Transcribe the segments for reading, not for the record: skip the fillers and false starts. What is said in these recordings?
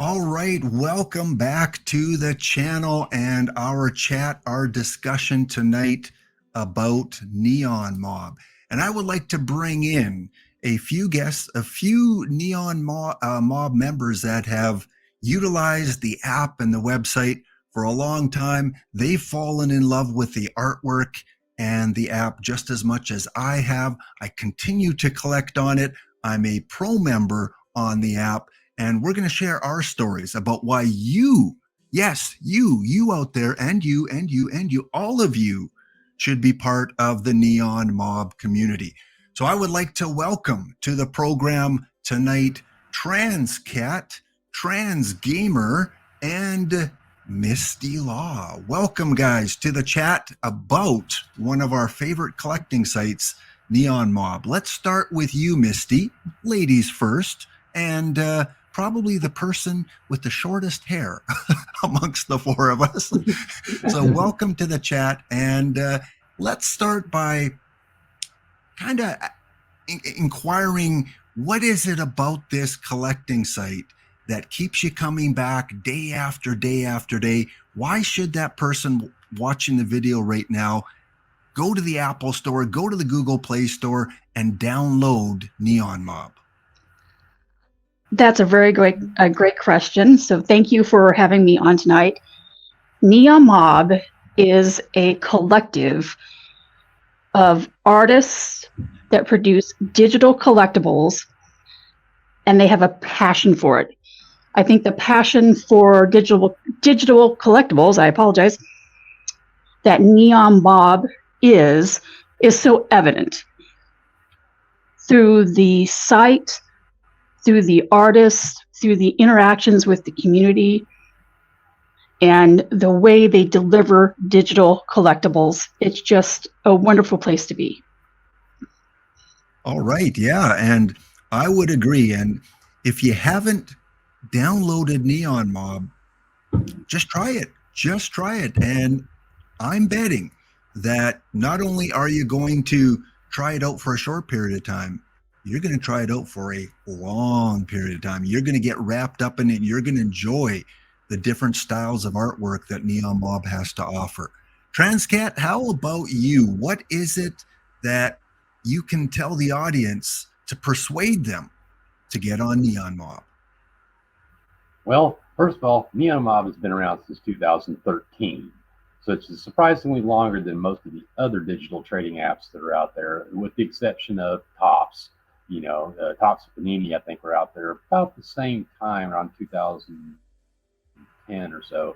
All right, welcome back to the channel and our chat, our discussion tonight about NeonMob. And I would like to bring in a few guests, a few NeonMob members that have utilized the app and the website for a long time. They've fallen in love with the artwork and the app just as much as I have. I continue to collect on it. I'm a pro member on the app. And we're going to share our stories about why you, yes, you out there, and you, all of you should be part of the NeonMob community. So I would like to welcome to the program tonight TranceKatt, TranceGamer, and Msdeelaw. Welcome, guys, to the chat about one of our favorite collecting sites, NeonMob. Let's start with you, Misty. Ladies first. And probably the person with the shortest hair amongst the four of us. So welcome to the chat. And let's start by kind of inquiring, what is it about this collecting site that keeps you coming back day after day after day? Why should that person watching the video right now go to the Apple Store, go to the Google Play Store, and download NeonMob? That's a very great question. So thank you for having me on tonight. NeonMob is a collective of artists that produce digital collectibles, and they have a passion for it. I think the passion for digital collectibles, I apologize, that NeonMob is so evident through the site, through the artists, through the interactions with the community, and the way they deliver digital collectibles. It's just a wonderful place to be. All right, yeah, and I would agree. And if you haven't downloaded NeonMob, just try it. Just try it. And I'm betting that not only are you going to try it out for a short period of time, you're going to try it out for a long period of time. You're going to get wrapped up in it. You're going to enjoy the different styles of artwork that NeonMob has to offer. TranceKatt, how about you? What is it that you can tell the audience to persuade them to get on NeonMob? Well, first of all, NeonMob has been around since 2013. So it's surprisingly longer than most of the other digital trading apps that are out there, with the exception of Tops. You know, Tops and Panini, I think, were out there about the same time, around 2010 or so.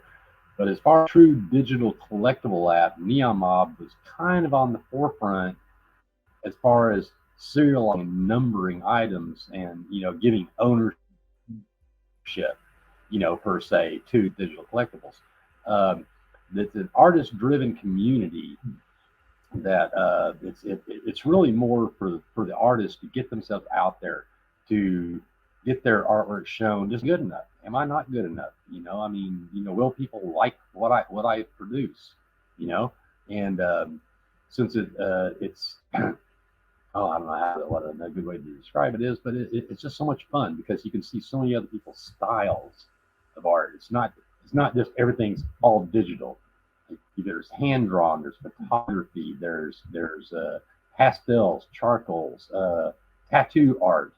But as far as true digital collectible app, NeonMob was kind of on the forefront as far as serial numbering items and, you know, giving ownership, you know, per se, to digital collectibles. It's an artist-driven community that it's really more for the artists to get themselves out there, to get their artwork shown. Just good enough? Am I not good enough? You know, I mean, you know, will people like what I produce? You know, and since it's oh, I don't know what a good way to describe it is, but it's just so much fun because you can see so many other people's styles of art. It's not just everything's all digital. There's hand drawn, there's photography, there's pastels, charcoals, tattoo art.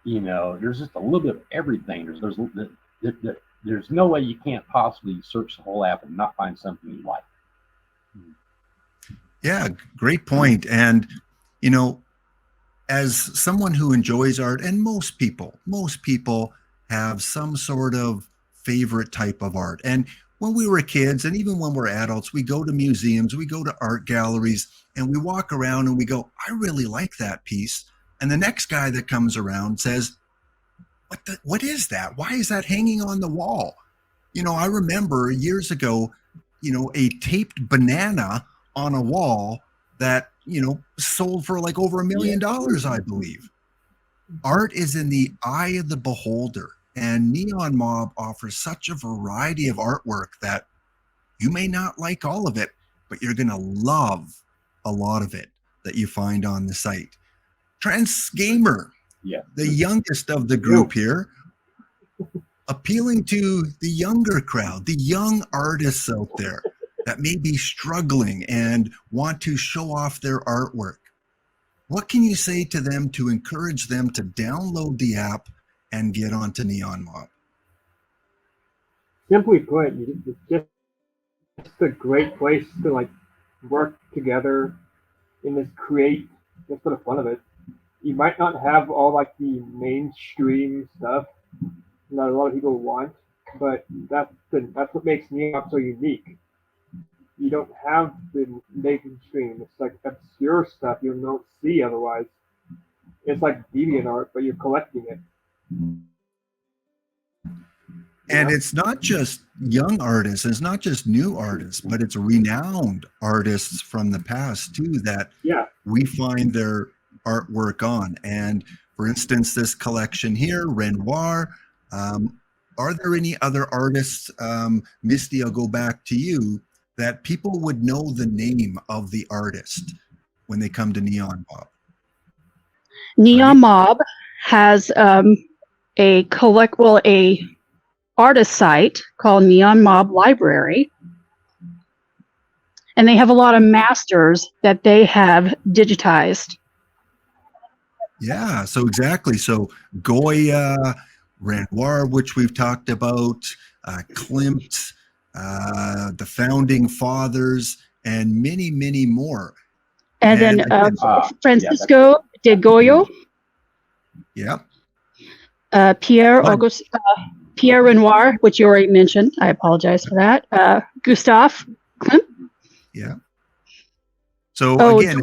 You know, there's just a little bit of everything. There's no way you can't possibly search the whole app and not find something you like. Yeah, great point. And you know, as someone who enjoys art, and most people have some sort of favorite type of art. And when we were kids, and even when we're adults, we go to museums, we go to art galleries, and we walk around and we go, I really like that piece. And the next guy that comes around says, what is that? Why is that hanging on the wall? You know, I remember years ago, you know, a taped banana on a wall that, you know, sold for like over $1 million, I believe. Art is in the eye of the beholder. And NeonMob offers such a variety of artwork that you may not like all of it, but you're going to love a lot of it that you find on the site. TranceGamer, the youngest of the group here. appealing to the younger crowd, the young artists out there that may be struggling and want to show off their artwork. What can you say to them to encourage them to download the app and get onto NeonMob? Simply put, it's just a great place to like work together and just create just for the fun of it. You might not have all like the mainstream stuff that a lot of people want, but that's what makes NeonMob so unique. You don't have the mainstream. It's like obscure stuff you don't see otherwise. It's like DeviantArt, but you're collecting it. And it's not just young artists, it's not just new artists, but it's renowned artists from the past too that we find their artwork on. And for instance, this collection here, Renoir, are there any other artists, Misty, I'll go back to you, that people would know the name of the artist when they come to NeonMob? NeonMob has a artist site called NeonMob Library, and they have a lot of masters that they have digitized. Yeah, so exactly. So Goya, Renoir, which we've talked about, Klimt, the Founding Fathers, and many, many more. And then Francisco de Goyo. Yeah. Pierre Renoir, which you already mentioned. I apologize for that. Gustave Klimt. Yeah. So again,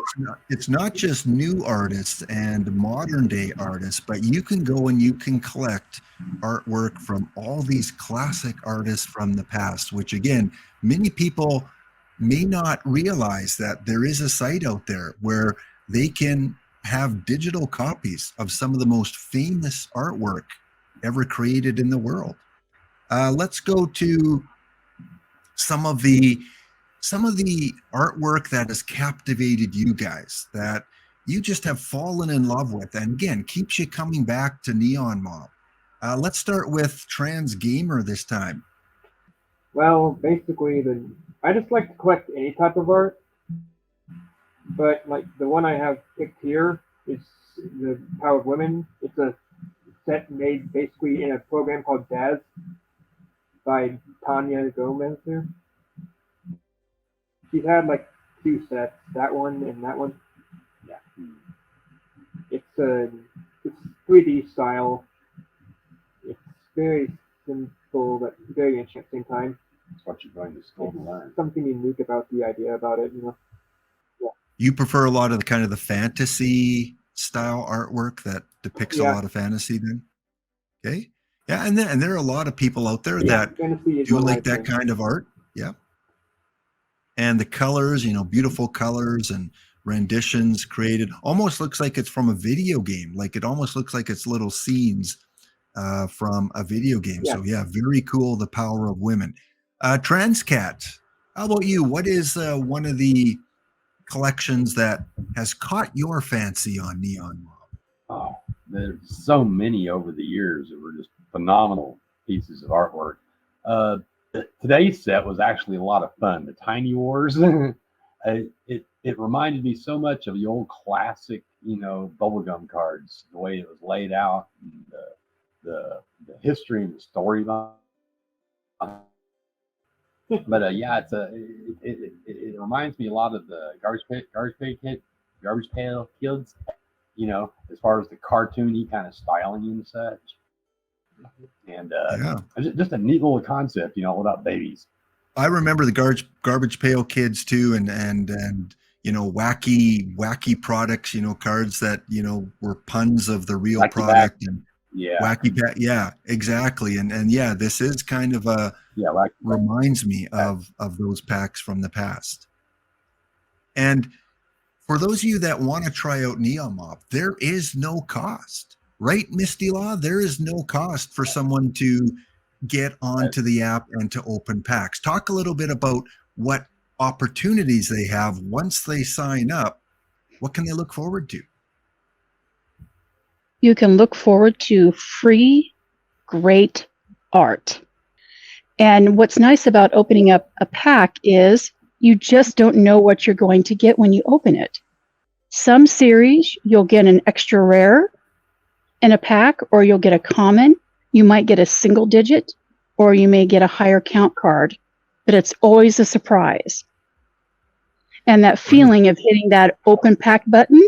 it's not just new artists and modern day artists, but you can go and you can collect artwork from all these classic artists from the past, which again, many people may not realize that there is a site out there where they can have digital copies of some of the most famous artwork ever created in the world. Let's go to some of the artwork that has captivated you guys, that you just have fallen in love with, and again, keeps you coming back to NeonMob. Let's start with TranceGamer this time. Well, basically, I just like to collect any type of art, but like the one I have picked here is the Power of Women. It's a set made basically in a program called Daz by Tanya Gomez here. She's had like 2 sets, that one and that one. Yeah. It's 3D style. It's very simple but very interesting at the same time. That's what you're going to school to learn. Something unique about the idea about it, you know. Yeah. You prefer a lot of the kind of the fantasy style artwork that depicts a lot of fantasy then? Okay. Yeah, and there are a lot of people out there that do like that kind of art. Yeah. And the colors, you know, beautiful colors and renditions created. Almost looks like it's from a video game. Like it almost looks like it's little scenes from a video game. Yeah. So yeah, very cool. The Power of Women. TranceKatt, how about you? What is one of the collections that has caught your fancy on NeonMob? Oh, there's so many over the years that were just phenomenal pieces of artwork. Today's set was actually a lot of fun. The Tiny Wars, it reminded me so much of the old classic, you know, bubblegum cards, the way it was laid out, and the history and the story behind. But yeah, it reminds me a lot of the Garbage Pail Kids, you know, as far as the cartoony kind of styling and such. And just a neat little concept, you know, all about babies. I remember the Garbage Pail Kids too, and you know, wacky products, you know, cards that, you know, were puns of the real wacky product. And wacky pack. Yeah, exactly. And yeah, this is kind of reminds me of those packs from the past. And for those of you that want to try out NeonMob, there is no cost. Right, Msdeelaw? There is no cost for someone to get onto the app and to open packs. Talk a little bit about what opportunities they have once they sign up. What can they look forward to? You can look forward to free, great art. And what's nice about opening up a pack is you just don't know what you're going to get when you open it. Some series, you'll get an extra rare in a pack, or you'll get a common. You might get a single digit, or you may get a higher count card, but it's always a surprise. And that feeling of hitting that open pack button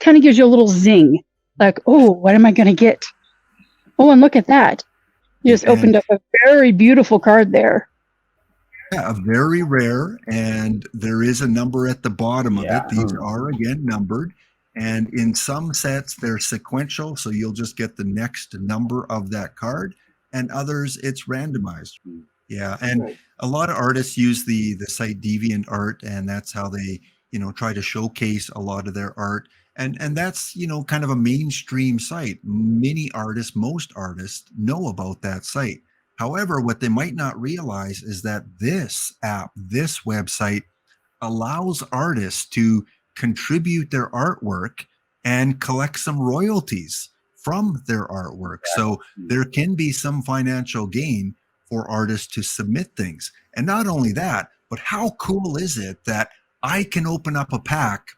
kind of gives you a little zing, like, oh, what am I going to get? Oh, and look at that. You just opened up a very beautiful card there. Yeah, a very rare, and there is a number at the bottom of it. These are, again, numbered. And in some sets, they're sequential, so you'll just get the next number of that card. And others, it's randomized. Yeah, and a lot of artists use the site DeviantArt, and that's how they, try to showcase a lot of their art. And that's, kind of a mainstream site. Many artists, most artists know about that site. However, what they might not realize is that this app, this website, allows artists to contribute their artwork and collect some royalties from their artwork. So there can be some financial gain for artists to submit things. And not only that, but how cool is it that I can open up a pack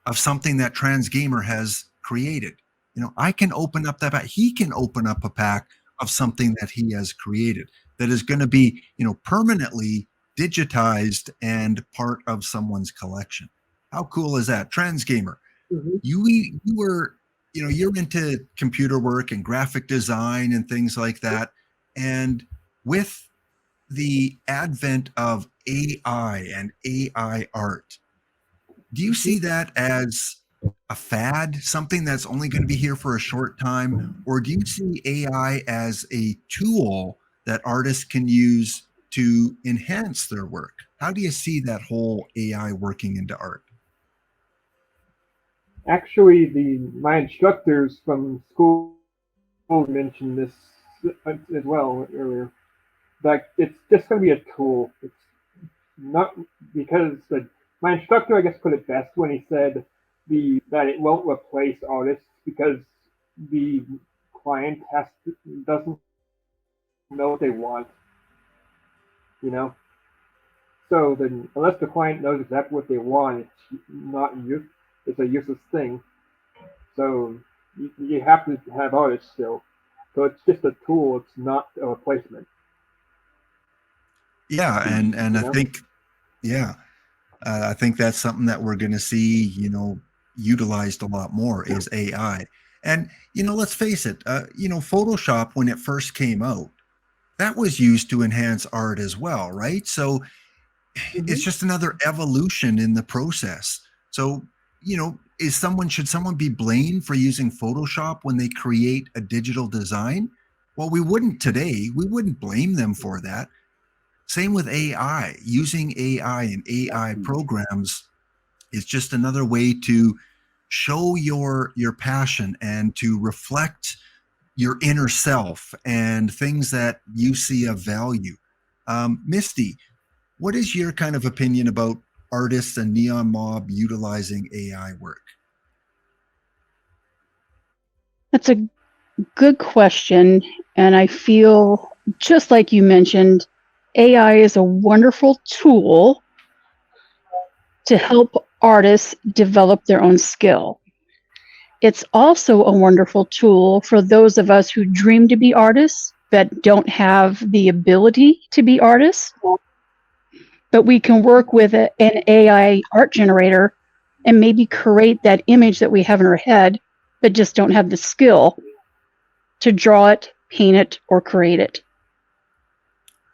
of something that TranceGamer has created? I can open up that pack. He can open up a pack of something that he has created that is going to be, permanently digitized and part of someone's collection. How cool is that? TranceGamer, you were, you're into computer work and graphic design and things like that. And with the advent of AI and AI art, do you see that as a fad, something that's only going to be here for a short time? Or do you see AI as a tool that artists can use to enhance their work? How do you see that whole AI working into art? Actually, my instructors from school mentioned this as well earlier. Like, it's just going to be a tool. It's not because my instructor, I guess, put it best when he said that it won't replace artists because the client doesn't know what they want, So then, unless the client knows exactly what they want, it's a useless thing. So you have to have artists still. So it's just a tool. It's not a replacement. Yeah, and I think, I think that's something that we're going to see, utilized a lot more is AI. And, let's face it, Photoshop, when it first came out, that was used to enhance art as well, right? So it's just another evolution in the process. So, should someone be blamed for using Photoshop when they create a digital design? Well, we wouldn't today. We wouldn't blame them for that. Same with AI. Using AI and AI programs is just another way to show your passion and to reflect your inner self and things that you see of value. Misty, what is your kind of opinion about artists and NeonMob utilizing AI work? That's a good question. And I feel, just like you mentioned, AI is a wonderful tool to help artists develop their own skill. It's also a wonderful tool for those of us who dream to be artists but don't have the ability to be artists. But we can work with an AI art generator and maybe create that image that we have in our head, but just don't have the skill to draw it, paint it, or create it.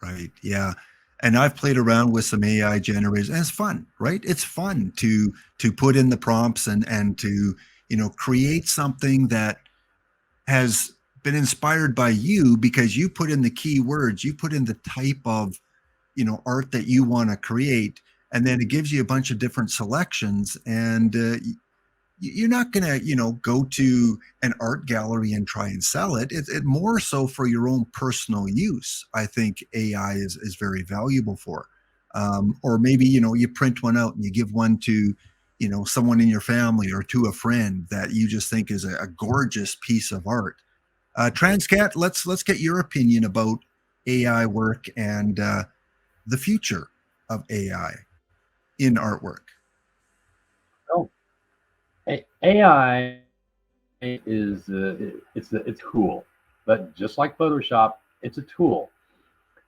Right. Yeah. And I've played around with some AI generators, and it's fun, right? It's fun to put in the prompts and to, create something that has been inspired by you because you put in the keywords, you put in the type of, art that you want to create, and then it gives you a bunch of different selections. And you're not going to, go to an art gallery and try and sell it. It more so for your own personal use. I think AI is very valuable for. Or maybe, you print one out and you give one to, someone in your family or to a friend that you just think is a gorgeous piece of art. TranceKatt, let's get your opinion about AI work and the future of AI in artwork. Oh, AI is it's cool, but just like Photoshop, it's a tool,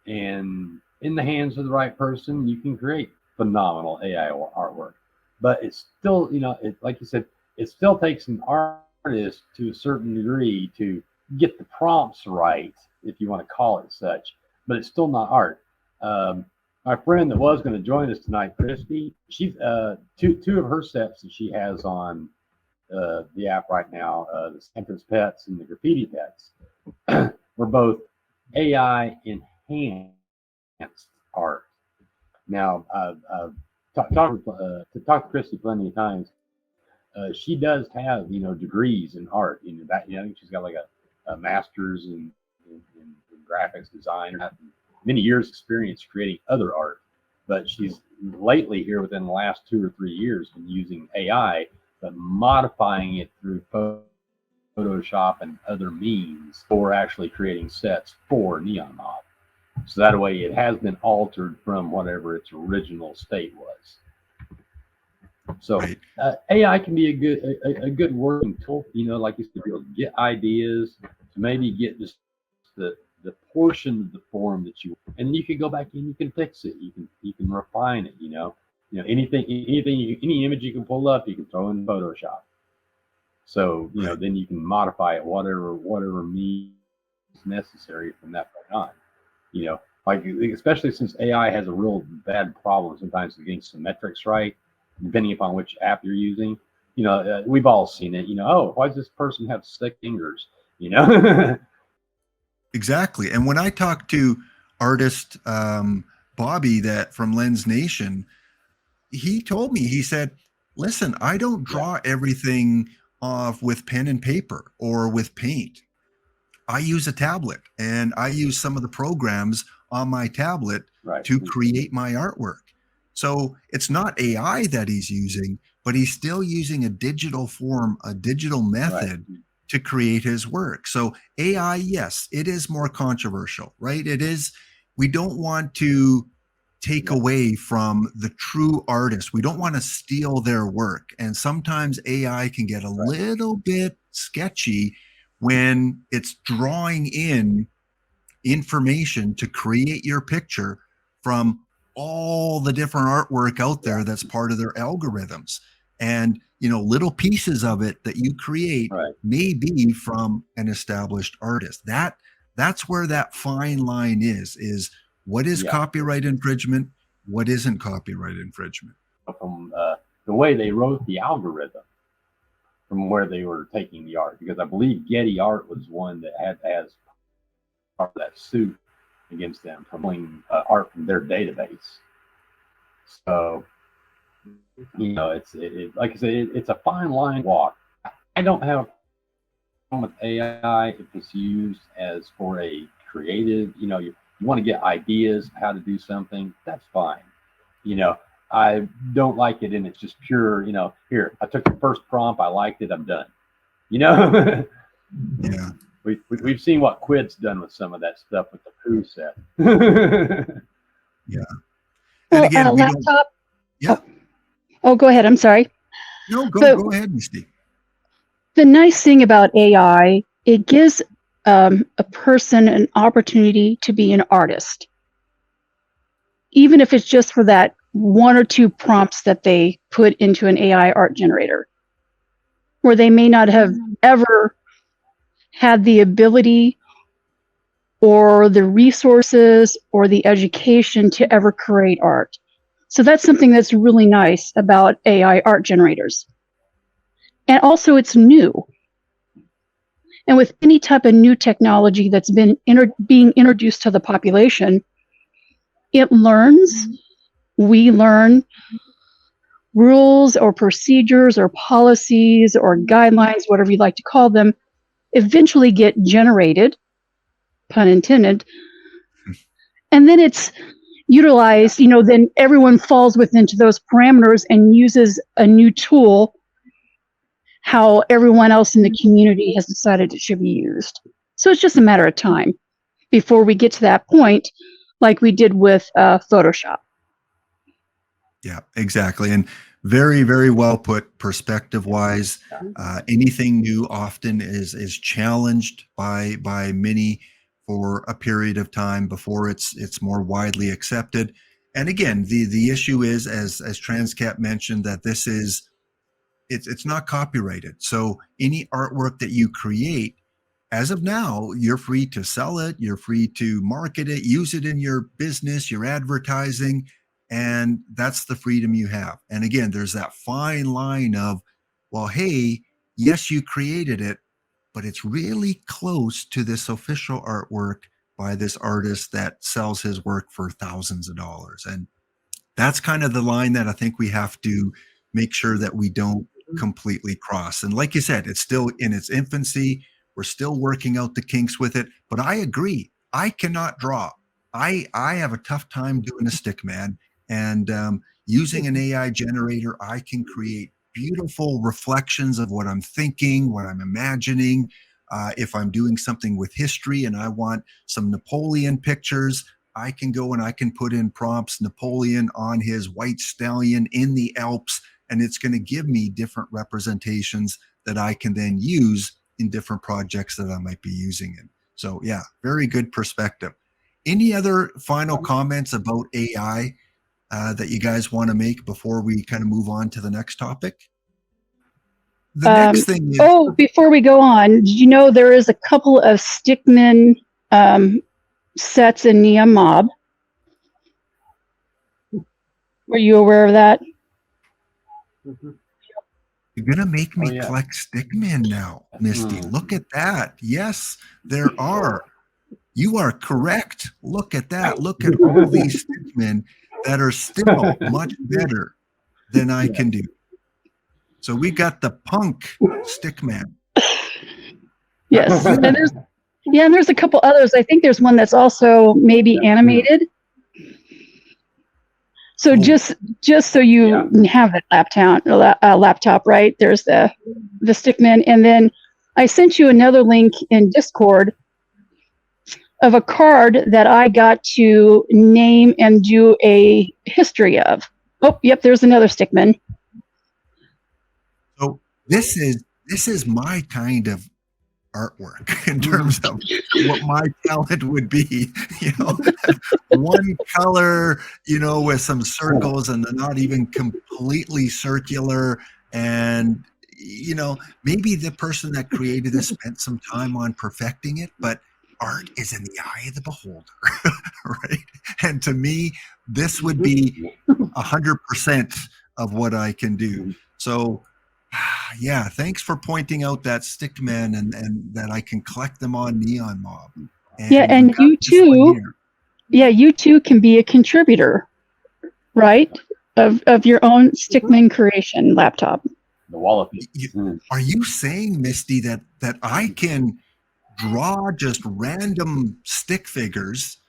and in the hands of the right person, you can create phenomenal AI artwork. But it's still, like you said, it still takes an artist to a certain degree to get the prompts right, if you want to call it such. But it's still not art. My friend that was going to join us tonight, Christy, she's two of her sets that she has on the app right now, the Santa's Pets and the Graffiti Pets, were both AI enhanced art. Now, I've talked to Christy plenty of times. She does have, degrees in art. She's got like a master's in graphics design, many years experience creating other art. But she's lately here within the last 2 or 3 years been using AI, but modifying it through Photoshop and other means for actually creating sets for NeonMob. So that way it has been altered from whatever its original state was. So Right. AI can be a good working tool, like you said, to be able to get ideas, to maybe get just the portion of the form that you, and you can go back and you can fix it. You can refine it. Anything, any image you can pull up, you can throw in Photoshop. So then you can modify it whatever means necessary from that point on. Like especially since AI has a real bad problem sometimes with getting symmetrics right, depending upon which app you're using. We've all seen it. Oh, why does this person have stick fingers? Exactly. And when I talked to artist Bobby that from Lens Nation, he told me, he said, listen, I don't draw everything off with pen and paper or with paint. I use a tablet, and I use some of the programs on my tablet to create my artwork. So it's not AI that he's using, but he's still using a digital form, a digital method to create his work. So AI, yes, it is more controversial, right? It is. We don't want to take away from the true artist. We don't want to steal their work. And sometimes AI can get a little bit sketchy when it's drawing in information to create your picture from all the different artwork out there that's part of their algorithms. And little pieces of it that you create may be from an established artist. That's where that fine line is what is copyright infringement, what isn't copyright infringement. From the way they wrote the algorithm, from where they were taking the art, because I believe Getty Art was one that has part of that suit against them for pulling art from their database. So it's like I said, it's a fine line walk. I don't have a problem with AI if it's used as for a creative. You want to get ideas how to do something, that's fine. I don't like it, and it's just pure. Here, I took the first prompt, I liked it, I'm done. Yeah. We've seen what Quid's done with some of that stuff with the Pooh set. Yeah. Well, And again, we laptop. don't. Yeah. Oh, go ahead. I'm sorry. No, go ahead, Misty. The nice thing about AI, it gives a person an opportunity to be an artist, even if it's just for that 1 or 2 prompts that they put into an AI art generator, where they may not have ever had the ability or the resources or the education to ever create art. So that's something that's really nice about AI art generators. And also it's new. And with any type of new technology that's been being introduced to the population, it learns, we learn rules or procedures or policies or guidelines, whatever you like to call them, eventually get generated, pun intended, and then it's utilized, then everyone falls within those parameters and uses a new tool how everyone else in the community has decided it should be used. So it's just a matter of time before we get to that point, like we did with Photoshop. Yeah, exactly. And very, very well put perspective wise. Anything new often is challenged by many for a period of time before it's more widely accepted. And again, the issue is, as TranceKatt mentioned, that this is it's not copyrighted. So any artwork that you create, as of now, you're free to sell it, you're free to market it, use it in your business, your advertising, and that's the freedom you have. And again, there's that fine line of, well, hey, yes, you created it, but it's really close to this official artwork by this artist that sells his work for thousands of dollars. And that's kind of the line that I think we have to make sure that we don't completely cross. And like you said, it's still in its infancy. We're still working out the kinks with it. But I agree. I cannot draw. I have a tough time doing a stick man. And using an AI generator, I can create beautiful reflections of what I'm thinking, what I'm imagining. If I'm doing something with history and I want some Napoleon pictures, I can go and I can put in prompts, Napoleon on his white stallion in the Alps, and it's going to give me different representations that I can then use in different projects that I might be using in. So yeah, very good perspective. Any other final comments about AI that you guys want to make before we kind of move on to the next topic? The next thing is... Oh, before we go on, did you know there is a couple of Stickman sets in NeonMob? Were you aware of that? You're going to make me collect Stickmen now, Misty. Look at that. Yes, there are. You are correct. Look at that. Look at all these Stickmen that are still much better than I can do. So we got the punk Stickman. Yes. And there's a couple others. I think there's one that's also maybe animated. So just so you have that laptop, right? There's the Stickman, and then I sent you another link in Discord of a card that I got to name and do a history of. Oh, yep, there's another Stickman. So this is my kind of artwork in terms of what my talent would be, one color, with some circles, and they're not even completely circular. And maybe the person that created this spent some time on perfecting it, but art is in the eye of the beholder. Right? And to me, this would be 100% of what I can do. So yeah, thanks for pointing out that Stickman and that I can collect them on NeonMob. And you too. Yeah, you too can be a contributor, right? Of your own Stickman creation laptop. The Wallopy. Are you saying, Misty, that I can draw just random stick figures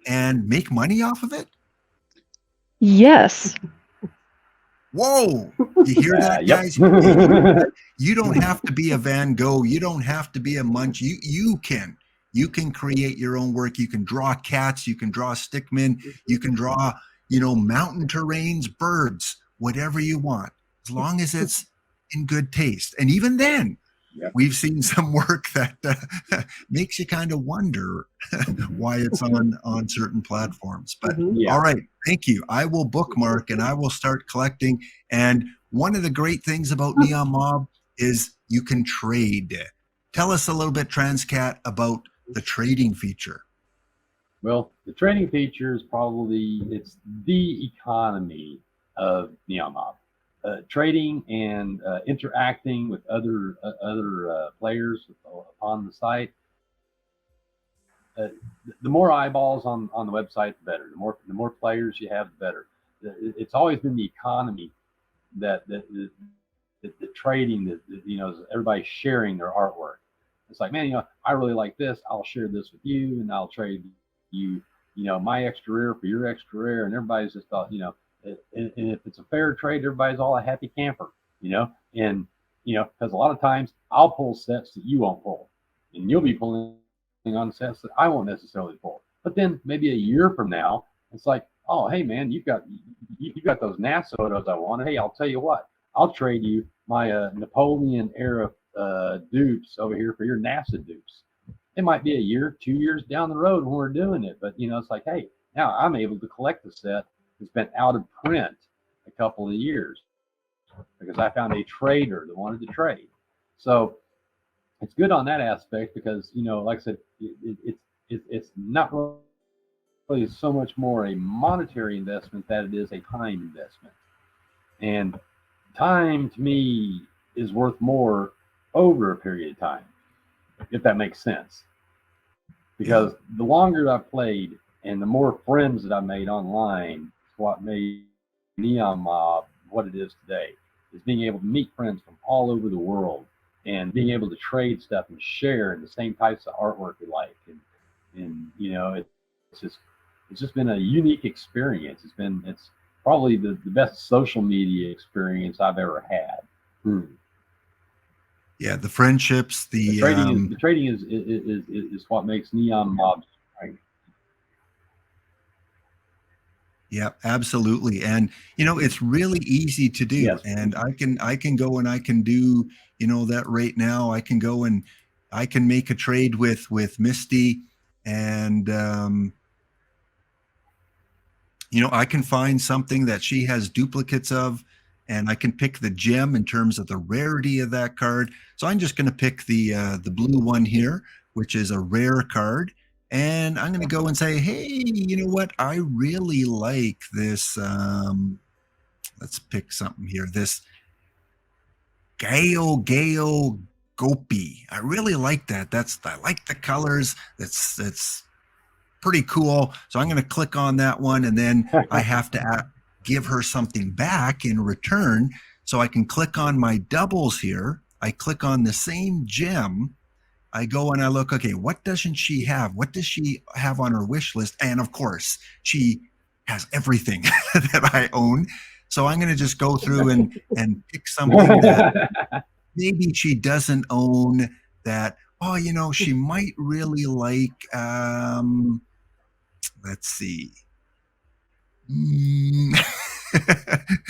and make money off of it? Yes. Whoa, you hear that, guys? You don't have to be a Van Gogh. You don't have to be a Munch. You can create your own work. You can draw cats. You can draw stickmen. You can draw, mountain terrains, birds, whatever you want, as long as it's in good taste. And even then, we've seen some work that makes you kind of wonder why it's on certain platforms. But all right, thank you. I will bookmark and I will start collecting. And one of the great things about NeonMob is you can trade. Tell us a little bit, TranceKatt, about the trading feature. Well, the trading feature is it's the economy of NeonMob. Trading and interacting with other players on the site. The more eyeballs on the website, the better. The more players you have, the better. It's always been the economy that the trading that everybody's sharing their artwork. It's like, man, I really like this. I'll share this with you, and I'll trade you, my extra rare for your extra rare, and everybody's just thought, and if it's a fair trade, everybody's all a happy camper, and because a lot of times I'll pull sets that you won't pull, and you'll be pulling on sets that I won't necessarily pull. But then maybe a year from now, it's like, oh, hey man, you've got those NASA photos I want. Hey, I'll tell you what, I'll trade you my Napoleon era dupes over here for your NASA dupes. It might be a year, 2 years down the road when we're doing it, but it's like, hey, now I'm able to collect the set that's been out of print a couple of years because I found a trader that wanted to trade. So it's good on that aspect because like I said, it's not really so much more a monetary investment that it is a time investment, and time to me is worth more over a period of time, if that makes sense. Because the longer I've played and the more friends that I made online, is what made NeonMob what it is today, is being able to meet friends from all over the world and being able to trade stuff and share in the same types of artwork we like. And it's just been a unique experience. It's probably the best social media experience I've ever had. Yeah, the friendships, the trading is what makes NeonMob great. Yeah, absolutely. And it's really easy to do. Yes. And I can go and I can do, that right now. I can go and I can make a trade with Misty, and I can find something that she has duplicates of, and I can pick the gem in terms of the rarity of that card. So I'm just going to pick the blue one here, which is a rare card. And I'm going to go and say, hey, you know what? I really like this. Let's pick something here. This Gale Gopi. I really like that. I like the colors. That's pretty cool. So I'm going to click on that one, and then I have to give her something back in return. So I can click on my doubles here. I click on the same gem. I go and I look, okay, what doesn't she have? What does she have on her wish list? And of course, she has everything that I own. So I'm going to just go through and pick something that maybe she doesn't own that, she might really like, let's see.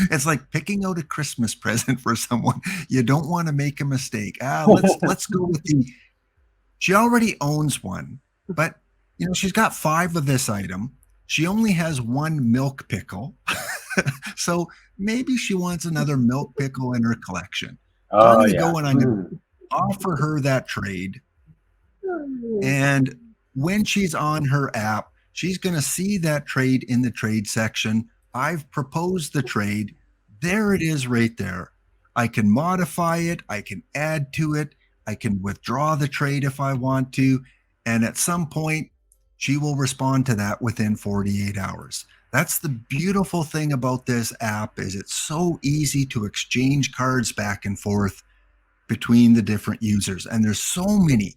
It's like picking out a Christmas present for someone. You don't want to make a mistake. Let's go with she already owns one, but she's got 5 of this item. She only has 1 milk pickle. So maybe she wants another milk pickle in her collection. So I'm going to go and I'm going to offer her that trade. And when she's on her app, she's going to see that trade in the trade section. I've proposed the trade. There it is right there. I can modify it. I can add to it. I can withdraw the trade if I want to. And at some point, she will respond to that within 48 hours. That's the beautiful thing about this app, is it's so easy to exchange cards back and forth between the different users. And there's so many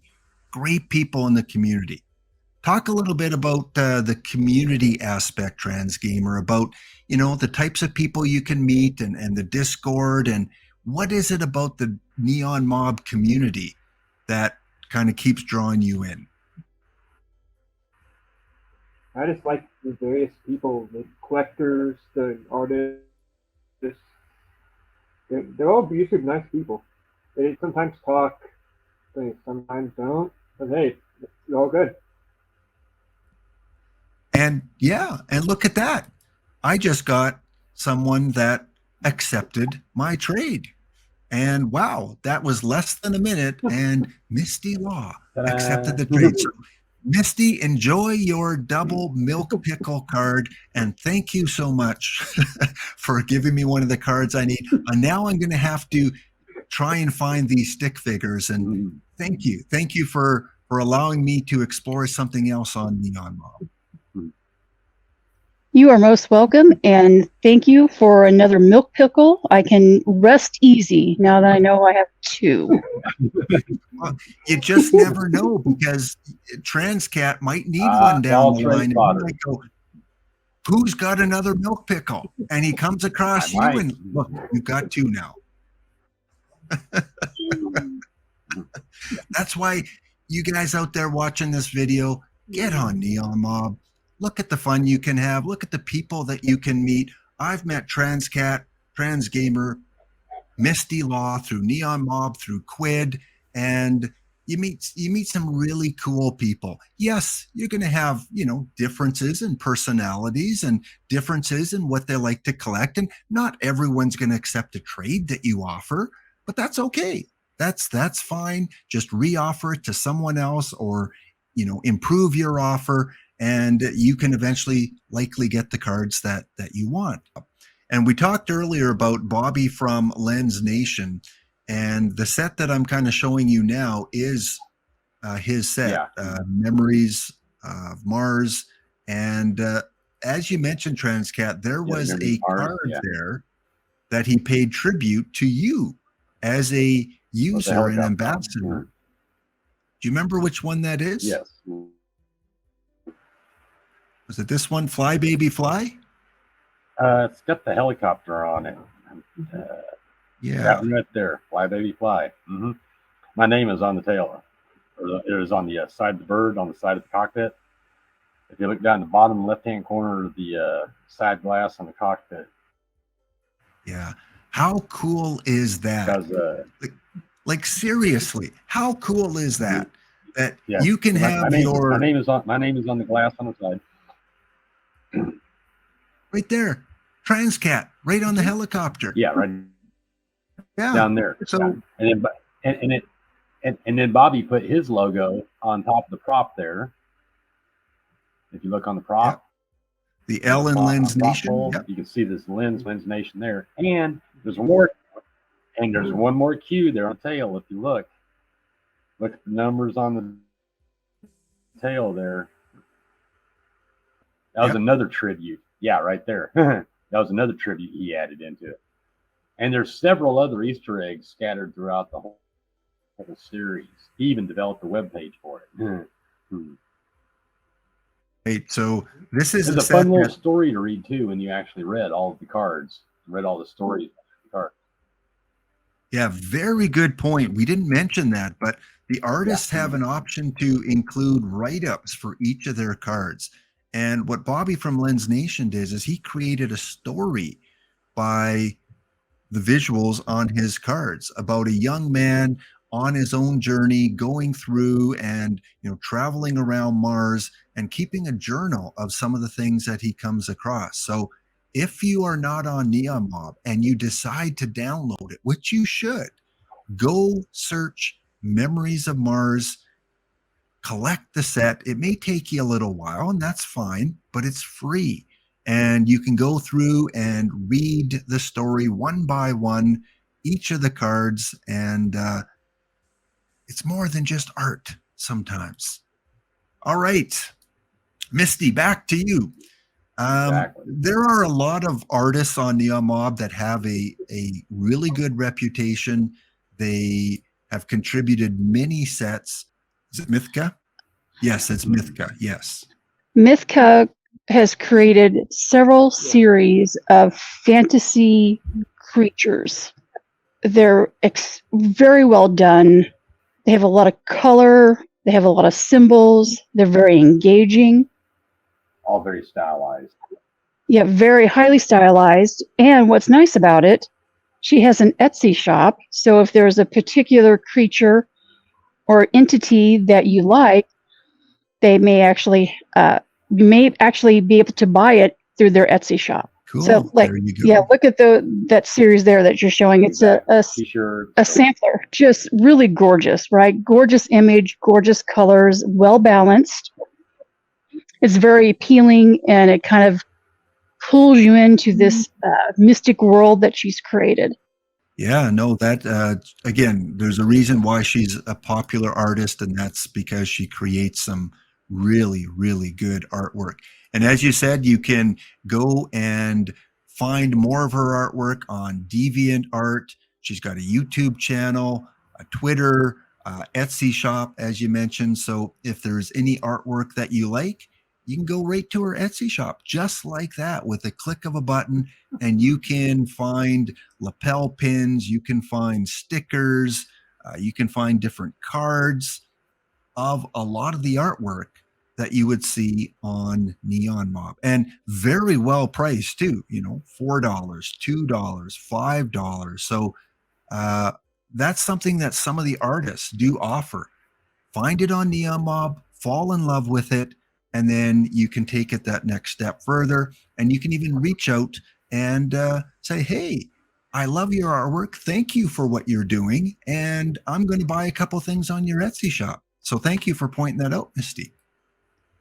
great people in the community. Talk a little bit about the community aspect, TranceGamer, about, the types of people you can meet and the Discord, and what is it about the NeonMob community that kind of keeps drawing you in? I just like the various people, the collectors, the artists. They're all abusive, nice people. They sometimes talk, they sometimes don't, but hey, it's all good. And look at that. I just got someone that accepted my trade. And wow, that was less than a minute, and Msdeelaw accepted the trade. So, Misty, enjoy your double milk pickle card, and thank you so much for giving me one of the cards I need. And now I'm going to have to try and find these stick figures, and thank you for allowing me to explore something else on NeonMob. You are most welcome, and thank you for another milk pickle. I can rest easy now that I know I have 2. Well, you just never know, because TranceKatt might need one down the line. And he might go, who's got another milk pickle? And he comes across you, and look, you've got 2 now. That's why you guys out there watching this video, get on NeonMob. Look at the fun you can have. Look at the people that you can meet. I've met TranceKatt, TranceGamer, Msdeelaw through NeonMob, through Quid, and you meet some really cool people. Yes, you're going to have, differences in personalities and differences in what they like to collect, and not everyone's going to accept a trade that you offer, but that's okay. That's fine. Just re-offer it to someone else, or improve your offer, and you can eventually likely get the cards that you want. And we talked earlier about Bobby from Lens Nation, and the set that I'm kind of showing you now is his set, Memories of Mars. And as you mentioned, TranceKatt, there was a card there that he paid tribute to you as a user and ambassador. Do you remember which one that is? Yes. Was it this one, Fly Baby Fly? It's got the helicopter on it. Yeah. That one right there, Fly Baby Fly. Mm-hmm. My name is on the tail. It was on the side of the bird, on the side of the cockpit. If you look down the bottom left-hand corner of the side glass on the cockpit. Yeah. How cool is that? Because, like seriously, how cool is that? That yeah, you can have my name is on the glass on the side. Right there, TranceKatt, right on the helicopter. Yeah, right. Yeah, down there. So and then Bobby put his logo on top of the prop there. If you look on the prop, the L in Lens Nation, you can see this Lens Nation there, and there's one more Q there on the tail. If you look at the numbers on the tail there. That was another tribute. Yeah, right there. That was another tribute he added into it. And there's several other Easter eggs scattered throughout the whole series. He even developed a web page for it. Right, so this is a fun little story to read too when you actually read all of the cards, read all the stories of the cards. Yeah, very good point. We didn't mention that, but the artists have an option to include write-ups for each of their cards. And what Bobby from Lens Nation did is he created a story by the visuals on his cards about a young man on his own journey, going through and traveling around Mars and keeping a journal of some of the things that he comes across. So if you are not on NeonMob and you decide to download it, which you should, go search Memories of Mars, collect the set. It may take you a little while, and that's fine, but it's free. And you can go through and read the story one by one, each of the cards, and it's more than just art sometimes. All right, Misty, back to you. There are a lot of artists on NeonMob that have a really good reputation. They have contributed many sets. Is it Mythka? Yes, it's Mythka. Yes. Mythka has created several series of fantasy creatures. They're very well done. They have a lot of color. They have a lot of symbols. They're very engaging. All very stylized. Yeah, very highly stylized. And what's nice about it, she has an Etsy shop. So if there's a particular creature or entity that you like, they may actually you may actually be able to buy it through their Etsy shop. Cool. So, there you go. Yeah, look at that series there that you're showing. It's a sampler, just really gorgeous, right? Gorgeous image, gorgeous colors, well balanced. It's very appealing, and it kind of pulls you into this mystic world that she's created. Yeah, no, that again, there's a reason why she's a popular artist, and that's because she creates some really, really good artwork. And as you said, you can go and find more of her artwork on DeviantArt. She's got a YouTube channel, a Twitter, Etsy shop, as you mentioned. So if there's any artwork that you like, you can go right to her Etsy shop, just like that, with a click of a button, and you can find lapel pins, you can find stickers, you can find different cards. of a lot of the artwork that you would see on NeonMob, and very well priced too. You know, $4, $2, $5. So that's something that some of the artists do offer. Find it on NeonMob, fall in love with it, and then you can take it that next step further. And you can even reach out and say, hey, I love your artwork. Thank you for what you're doing. And I'm going to buy a couple things on your Etsy shop. So thank you for pointing that out, Misty.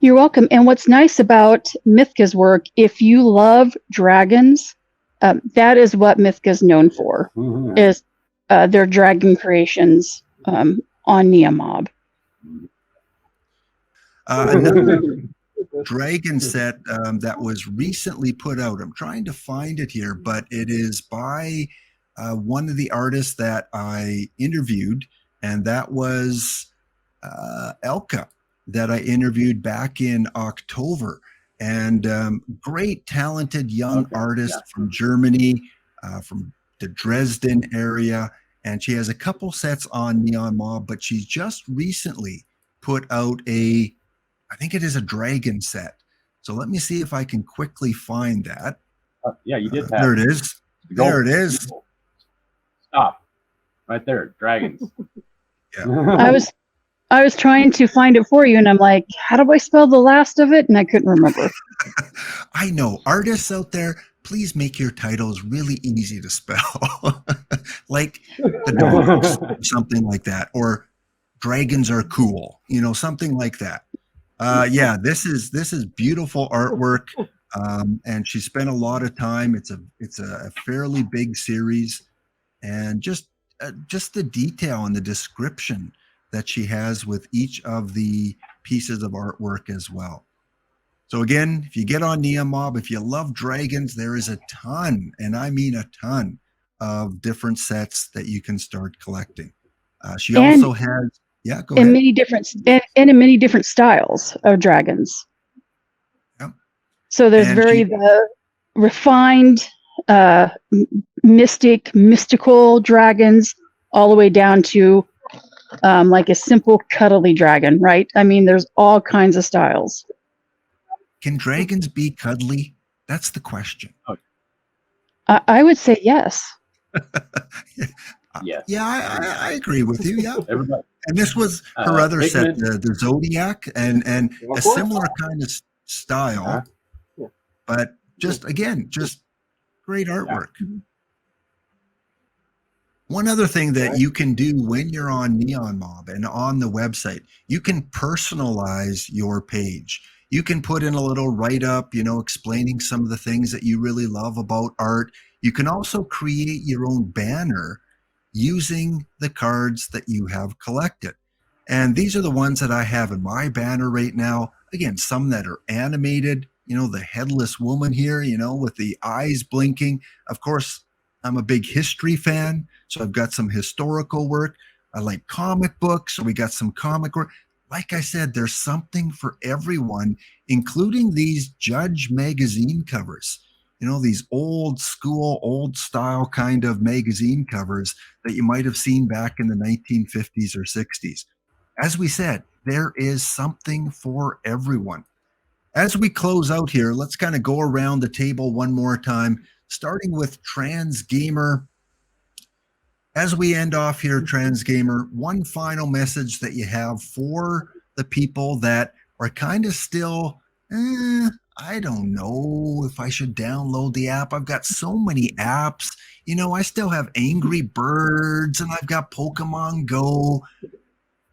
You're welcome. And what's nice about Mythka's work, if you love dragons, that is what Mythka's known for, is their dragon creations on NeonMob. Another dragon set that was recently put out. I'm trying to find it here, but it is by one of the artists that I interviewed, and that was Elka, that I interviewed back in October. And great, talented young artist from Germany, from the Dresden area. And she has a couple sets on NeonMob, but she's just recently put out I think it is a dragon set. So let me see if I can quickly find that. Yeah, you did. There it is. There it is. Stop. Right there, dragons. Yeah. I was trying to find it for you, and I'm like, how do I spell the last of it? And I couldn't remember. I know. Artists out there, please make your titles really easy to spell. Like the dogs, or something like that. Or dragons are cool, you know, something like that. Yeah, this is beautiful artwork. And she spent a lot of time. It's a fairly big series, and just the detail and the description that she has with each of the pieces of artwork as well. So again, if you get on NeonMob, if you love dragons, there is a ton, and I mean a ton, of different sets that you can start collecting. She also has, yeah, go ahead. In many different styles of dragons. Yeah. So there's refined, mystical dragons, all the way down to like a simple cuddly dragon, right? I mean, there's all kinds of styles. Can dragons be cuddly? That's the question. I would say yes. Yes. Yeah, I agree with you. Yeah. Everybody. And this was her other set, the Zodiac, and a similar kind of style, but just great artwork. Yeah. One other thing that you can do when you're on NeonMob and on the website, you can personalize your page. You can put in a little write-up, you know, explaining some of the things that you really love about art. You can also create your own banner using the cards that you have collected. And these are the ones that I have in my banner right now. Again, some that are animated, you know, the headless woman here, you know, with the eyes blinking. Of course, I'm a big history fan, so I've got some historical work. I like comic books, so we got some comic work. Like I said, there's something for everyone, including these Judge magazine covers. You know, these old school, old style kind of magazine covers that you might have seen back in the 1950s or 60s. As we said, there is something for everyone. As we close out here, let's kind of go around the table one more time, starting with TranceGamer. As we end off here, TranceGamer, one final message that you have for the people that are kind of still, I don't know if I should download the app. I've got so many apps. You know, I still have Angry Birds and I've got Pokemon Go.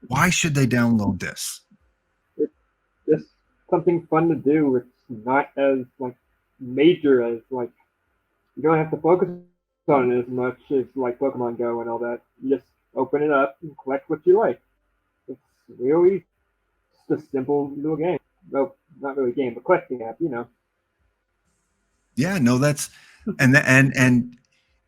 Why should they download this? It's just something fun to do. It's not as like major as like you don't have to focus on it as much as like Pokemon Go and all that. You just open it up and collect what you like. It's really just a simple little game. Well, not really a game, but collecting app, you know. Yeah, no, that's and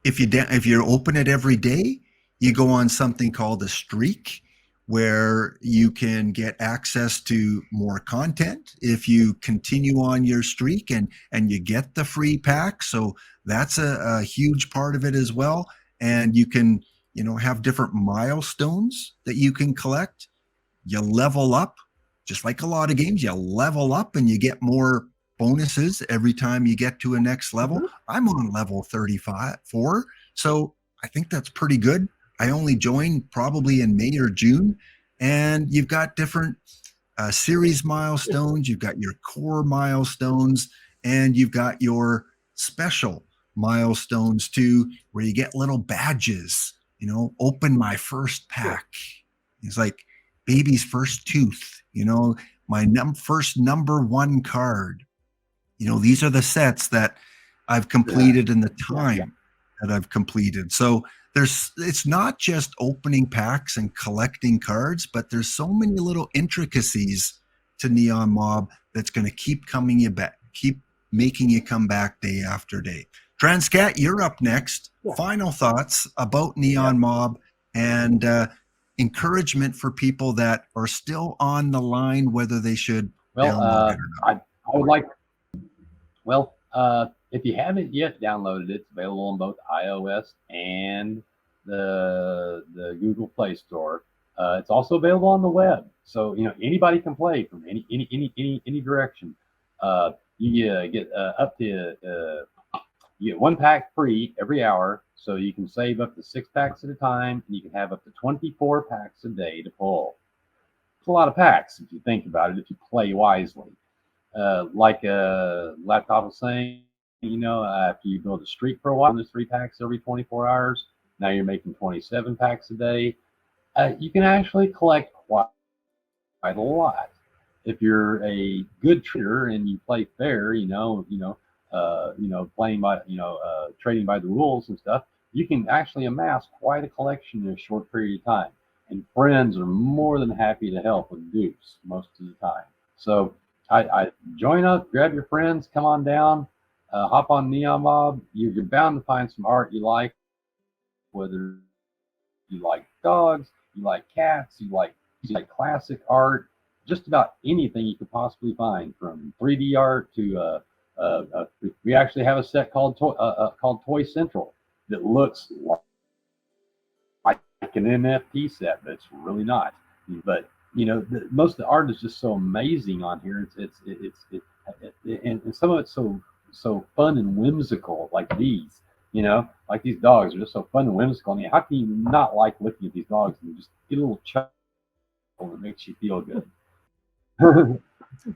if you open it every day, you go on something called a streak, where you can get access to more content if you continue on your streak and you get the free pack. So that's a huge part of it as well. And you can, you know, have different milestones that you can collect. you level up, just like a lot of games, you level up and you get more bonuses every time you get to a next level. I'm on level 34, so I think that's pretty good. I only joined probably in May or June, and you've got different series milestones, you've got your core milestones, and you've got your special milestones too, where you get little badges. You know, open my first pack. It's like baby's first tooth. You know, my first number 1 card. You know, these are the sets that I've completed in the time that I've completed. So it's not just opening packs and collecting cards, but there's so many little intricacies to NeonMob that's going to keep coming you back, keep making you come back day after day. TranceKatt, you're up next. Final thoughts about NeonMob and encouragement for people that are still on the line, whether they should download it or not. I would like. Well, if you haven't yet downloaded it, it's available on both iOS and the Google Play Store. It's also available on the web, so you know anybody can play from any direction. You get up to you get 1 pack free every hour, so you can save up to 6 packs at a time, and you can have up to 24 packs a day to pull. It's a lot of packs if you think about it, if you play wisely. Like Laptop was saying, you know, after you build a streak for a while, there's 3 packs every 24 hours. Now you're making 27 packs a day. You can actually collect quite a lot. If you're a good trader and you play fair, playing by, trading by the rules and stuff, you can actually amass quite a collection in a short period of time. And friends are more than happy to help with dupes most of the time. So I join up, grab your friends, come on down, hop on NeonMob. You're bound to find some art you like, whether you like dogs, you like cats, you like classic art, just about anything you could possibly find, from 3D art to we actually have a set called Toy Central that looks like an NFT set, but it's really not. But you know, most of the art is just so amazing on here. And some of it's so fun and whimsical, like these. You know, like these dogs are just so fun and whimsical. I mean, how can you not like looking at these dogs and just get a little chuckle that makes you feel good?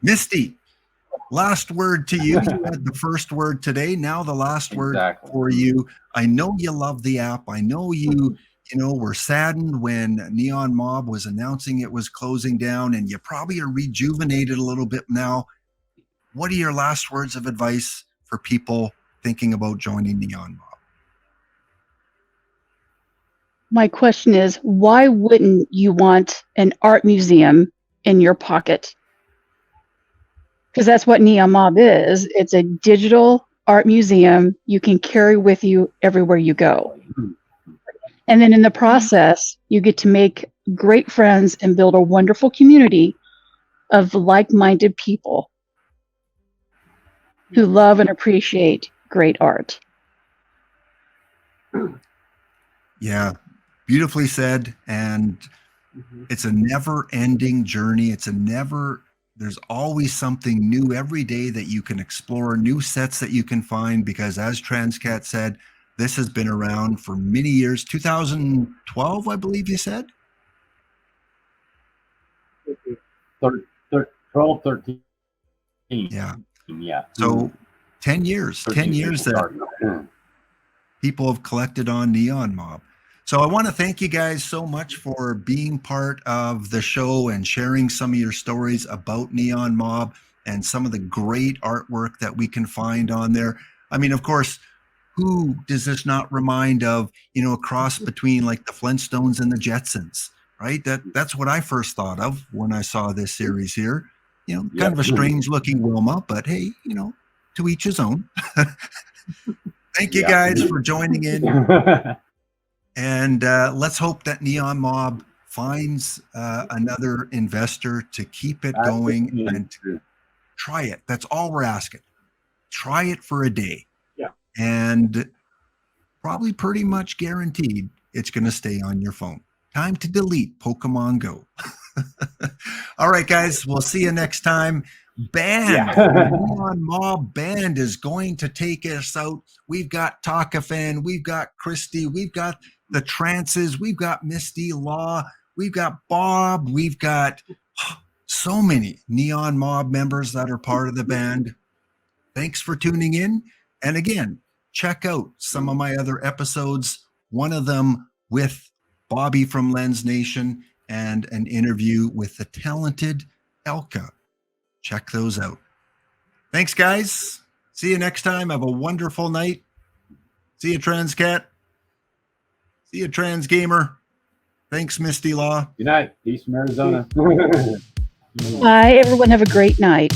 Misty, last word to you. You had the first word today. Now the last word for you. I know you love the app. I know you were saddened when NeonMob was announcing it was closing down, and you probably are rejuvenated a little bit now. What are your last words of advice for people thinking about joining NeonMob? My question is, why wouldn't you want an art museum in your pocket? Because that's what NeonMob is. It's a digital art museum you can carry with you everywhere you go. And then in the process, you get to make great friends and build a wonderful community of like-minded people who love and appreciate great art. Yeah, beautifully said. And it's a never-ending journey. There's always something new every day that you can explore, new sets that you can find, because as TranceKatt said, this has been around for many years. 2012, I believe you said? 12, 13. Yeah. Yeah. So 10 years. 10 years that people have collected on NeonMob. So I want to thank you guys so much for being part of the show and sharing some of your stories about NeonMob and some of the great artwork that we can find on there. I mean, of course, who does this not remind of, a cross between like the Flintstones and the Jetsons, right? That's what I first thought of when I saw this series here. Kind of a strange looking Wilma, but hey, to each his own. Thank you guys for joining in. And let's hope that NeonMob finds another investor to keep it going and to try it. That's all we're asking. Try it for a day. Yeah. And probably pretty much guaranteed it's going to stay on your phone. Time to delete Pokemon Go. All right, guys, we'll see you next time. Band, Yeah. NeonMob Band is going to take us out. We've got Takafan, we've got Christy, we've got the Trances, we've got Msdeelaw, we've got Bob, we've got so many NeonMob members that are part of the band. Thanks for tuning in. And again, check out some of my other episodes, one of them with Bobby from Lens Nation and an interview with the talented Elka. Check those out. Thanks, guys. See you next time. Have a wonderful night. See you, TranceKatt. See you, TranceGamer. Thanks, Msdeelaw. Good night. Peace from Arizona. Bye, everyone. Have a great night.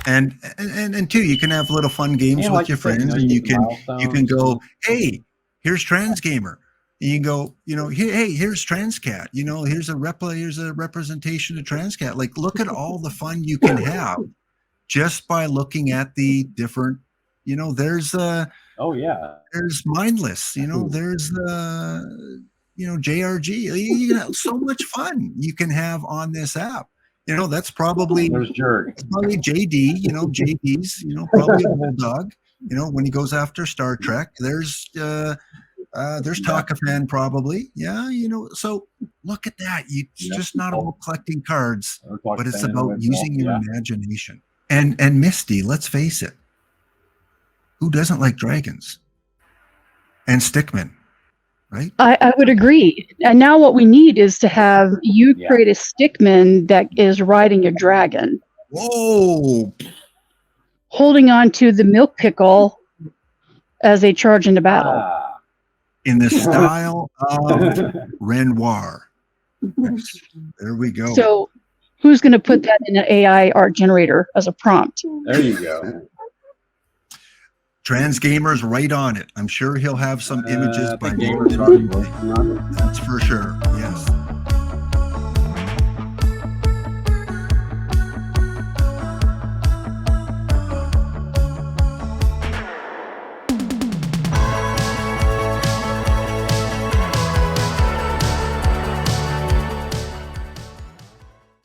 And two, you can have little fun games Yeah, with like your you said, friends, you and you get can go, milestones. hey, here's TranceGamer. And you can go, hey, here's TranceKatt. Here's a representation of TranceKatt. Like, look at all the fun you can have just by looking at the different. There's Oh yeah. there's Mindless. There's JRG. You can have so much fun you can have on this app. That's probably There's Jerk. it's probably JD, JD's, probably a bulldog, when he goes after Star Trek. There's Takafan probably. Yeah, so look at that. It's just not about collecting cards, but it's about using your imagination. And Misty, let's face it, who doesn't like dragons? And stickmen, right? I would agree. And now what we need is to have you create a stickman that is riding a dragon. Whoa! Holding on to the milk pickle as they charge into battle. In the style of Renoir. There we go. So who's going to put that in an AI art generator as a prompt? There you go. TranceGamer's right on it. I'm sure he'll have some images by Gamer's already working on it. That's for sure. Yes.